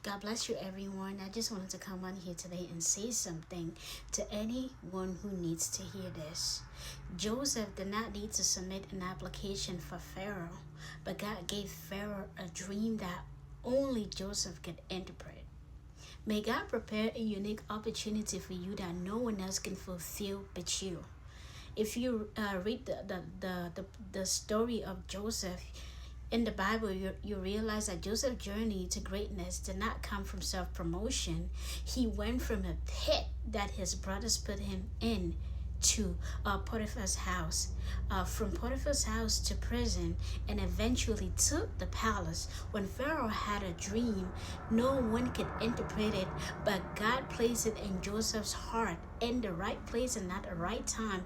God bless you, everyone. I just wanted to come on here today and say something to anyone who needs to hear this. Joseph did not need to submit an application for Pharaoh, but God gave Pharaoh a dream that only Joseph could interpret. May God prepare a unique opportunity for you that no one else can fulfill but you. If you read the story of Joseph in the Bible, you realize that Joseph's journey to greatness did not come from self promotion. He went from a pit that his brothers put him in to Potiphar's house, from Potiphar's house to prison, and eventually to the palace. When Pharaoh had a dream, no one could interpret it, but God placed it in Joseph's heart in the right place and at the right time.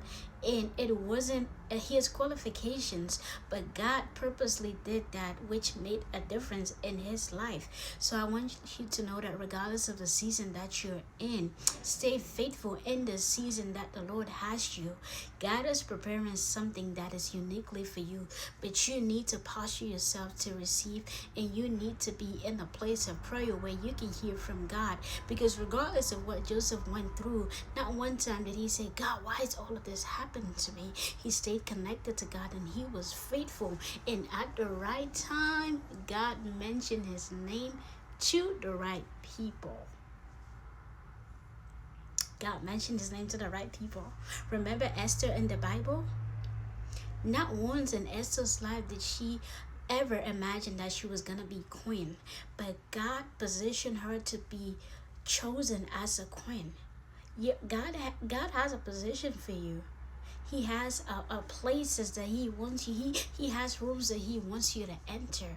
And it wasn't his qualifications, but God purposely did that, which made a difference in his life. So I want you to know that regardless of the season that you're in, stay faithful in the season that the Lord has you. God is preparing something that is uniquely for you, but you need to posture yourself to receive, and you need to be in a place of prayer where you can hear from God. Because regardless of what Joseph went through, not one time did he say, God, why is all of this happening to me? He stayed connected to God and he was faithful. And at the right time, God mentioned his name to the right people. God mentioned his name to the right people. Remember Esther in the Bible? Not once in Esther's life did she ever imagine that she was going to be queen. But God positioned her to be chosen as a queen. God has a position for you. He has places that he wants you. He has rooms that he wants you to enter.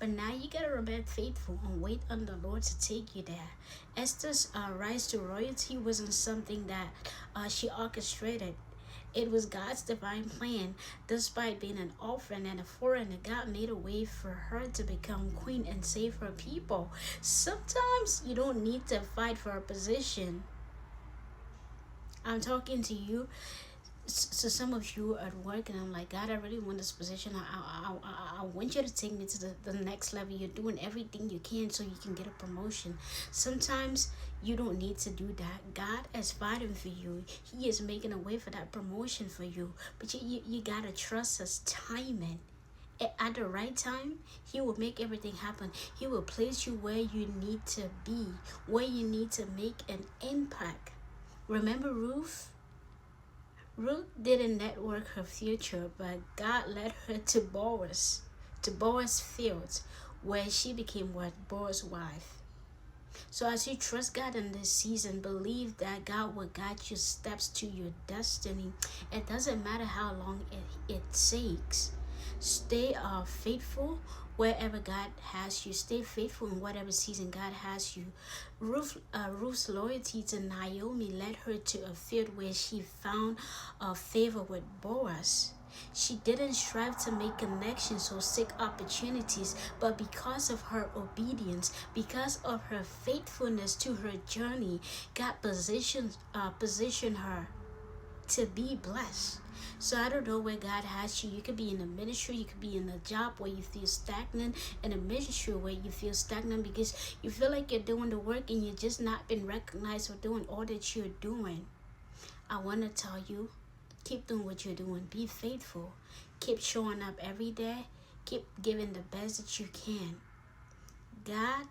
But now you gotta remain faithful and wait on the Lord to take you there. Esther's rise to royalty wasn't something that she orchestrated. It was God's divine plan. Despite being an orphan and a foreigner, God made a way for her to become queen and save her people. Sometimes you don't need to fight for a position. I'm talking to you. So some of you at work, and I'm like, God, I really want this position. I want you to take me to the next level. You're doing everything you can so you can get a promotion. Sometimes you don't need to do that. God is fighting for you. He is making a way for that promotion for you. But you gotta trust his timing. At the right time, he will make everything happen. He will place you where you need to be, where you need to make an impact. Remember Ruth? Ruth didn't network her future, but God led her to Boaz fields, where she became Boaz's wife. So as you trust God in this season, believe that God will guide your steps to your destiny. It doesn't matter how long it takes. Stay faithful wherever God has you. Stay faithful in whatever season God has you. Ruth's loyalty to Naomi led her to a field where she found favor with Boaz. She didn't strive to make connections or seek opportunities, but because of her obedience, because of her faithfulness to her journey, God positioned her to be blessed. So I don't know where God has you. You could be in a ministry, you could be in a job where you feel stagnant, in a ministry where you feel stagnant because you feel like you're doing the work and you're just not being recognized for doing all that you're doing. I want to tell you, keep doing what you're doing. Be faithful. Keep showing up every day. Keep giving the best that you can. God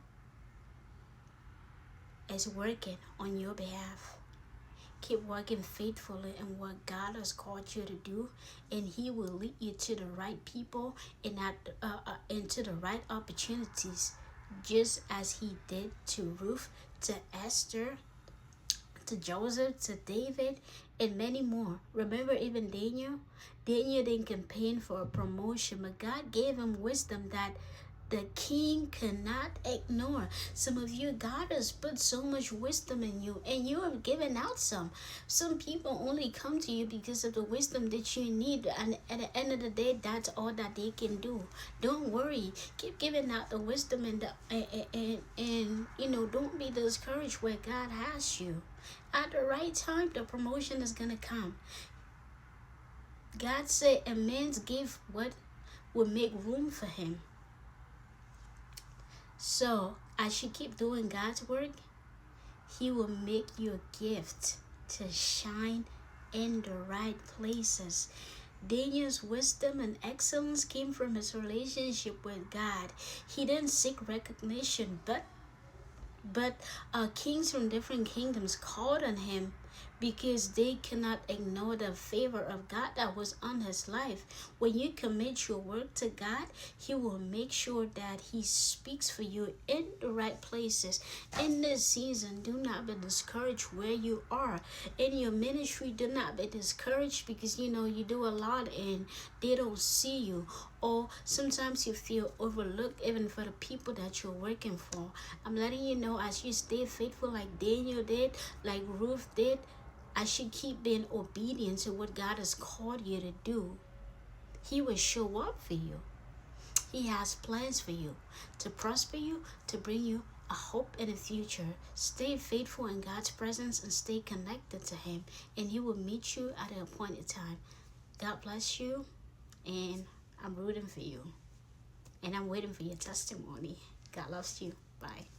is working on your behalf. Keep working faithfully in what God has called you to do, and he will lead you to the right people and into the right opportunities, just as he did to Ruth, to Esther, to Joseph, to David, and many more. Remember even Daniel? Daniel didn't campaign for a promotion, but God gave him wisdom that the king cannot ignore. Some of you, God has put so much wisdom in you, and you have given out some. Some people only come to you because of the wisdom that you need, and at the end of the day, that's all that they can do. Don't worry. Keep giving out the wisdom and don't be discouraged where God has you. At the right time, the promotion is gonna come. God said a man's gift will make room for him. So As you keep doing God's work, He will make you a gift to shine in the right places. Daniel's wisdom and excellence came from his relationship with God. He didn't seek recognition, but kings from different kingdoms called on him because they cannot ignore the favor of God that was on his life. When you commit your work to God, He will make sure that He speaks for you in the right places. In this season, do not be discouraged where you are. In your ministry, do not be discouraged because you do a lot and they don't see you. Or sometimes you feel overlooked even for the people that you're working for. I'm letting you know, as you stay faithful like Daniel did, like Ruth did, as you keep being obedient to what God has called you to do, He will show up for you. He has plans for you, to prosper you, to bring you a hope in the future. Stay faithful in God's presence and stay connected to Him, and He will meet you at an appointed time. God bless you, and I'm rooting for you. And I'm waiting for your testimony. God loves you. Bye.